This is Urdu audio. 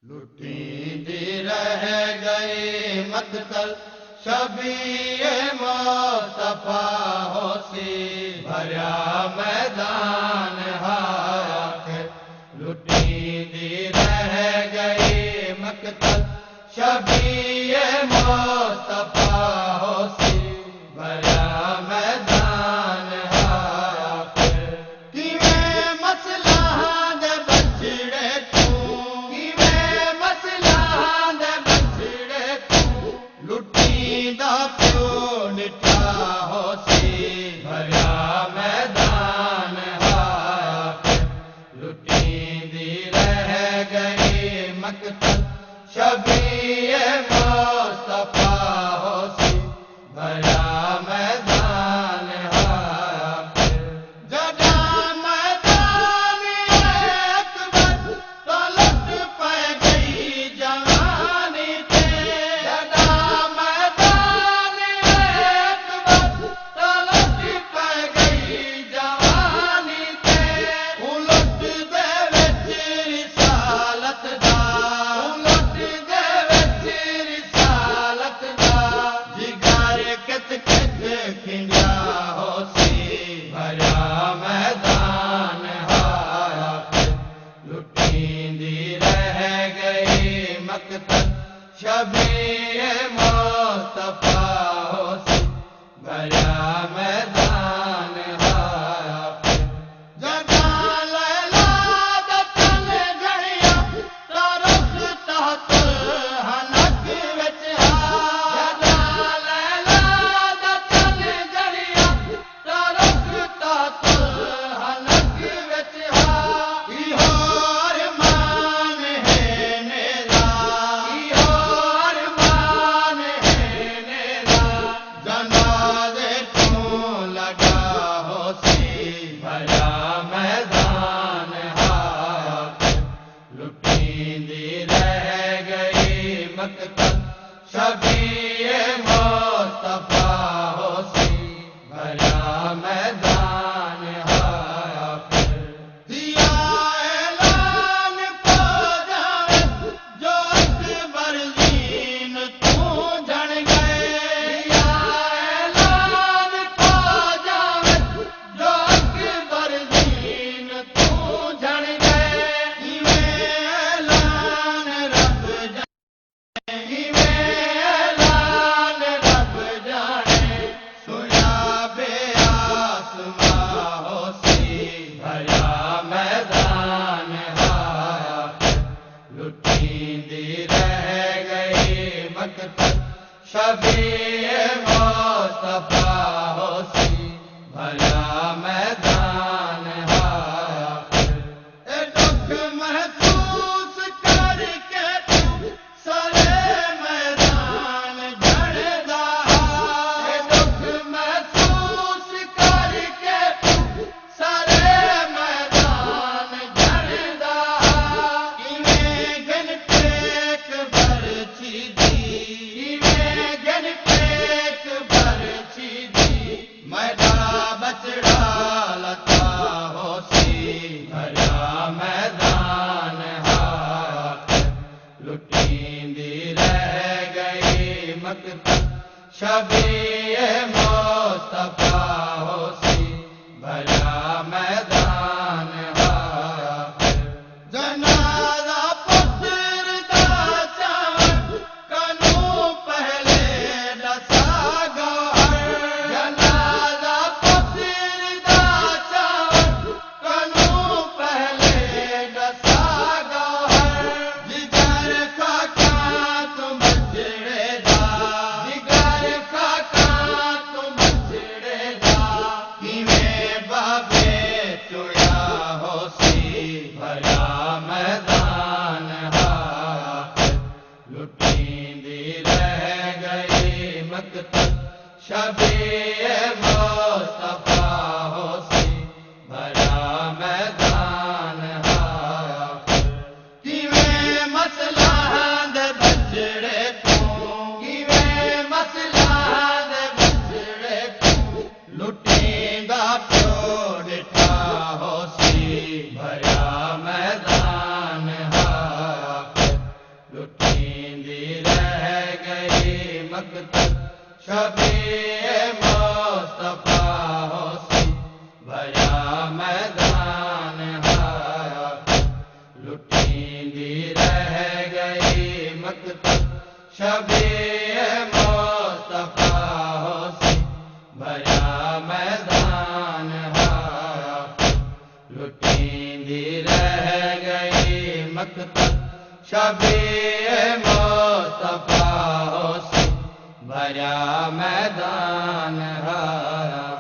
لٹی دی رہ گئی مقتل شبیہ مصطفیٰ ہوسی بھریا میدان ہاتھ لٹی دی رہ گئی مقتل شبیہ مصطفیٰ ہوسی بھریا میدان ہاتھ کیویں مسئلہ دے بچڑے لٹی دا پیو نٹھا ہوسی بھریا میدان ہاتھ لٹی دی رہ گئی مقتل شبیہ مصطفیٰ ہوسی بھریا میدان ہاتھ جدا میدان اکبر تو لٹ پہ گئی جوانی شبیہ مصطفیٰ ہوسی بھریا میدان ہاتھ جگہ لیلا دا تن گھڑیا تارک تحت حنک وچ جگہ لیلا دا تن گھڑیا تارک تحت حنک وچ شبیہ مصطفیٰ ہوسی بھریا میدان ہاتھ دیا اعلان پا جاوے جو اکبر دین تو جن گئے دیا اعلان پا جاوے جو اکبر دین تو جن گئے اعلان رب شبیہ مصطفیٰ ہوسی بھریا میدان ہاتھ اے دکھ محسوس کر کے تو سارے میدان جھڑدا اے دکھ محسوس کر کے تو سارے میدان جھڑدا کیویں گن ٹیک برچی دی بچڑا لتا ہوسی بھریا میدان ہاتھ لٹی دی رہ گئی مقتل شبیہ مصطفیٰ ہوسی بھریا میدان ہاتھ جنازہ پتر دا چاون کنوں پہلے دسا گوہر بھریا میدان ہاتھ لٹی دی رہ گئی مقتل شبیہ مصطفیٰ ہوسی بھریا میدان ہاتھ کیویں مسئلہ دے بچڑے تو کیویں مسئلہ دے بچڑے تو لٹی دا پیو نٹھا ہوسی بھریا میدان ہاتھ مقتل شبیہ مصطفیٰ حسین بھریا میدان ہایا لٹیندی رہ گئی مقتل شبیہ مصطفیٰ حسین بھریا میدان ہایا لٹیندی رہ گئی مقتل شبیہ مصطفیٰ حسین بھریا میدان ہایا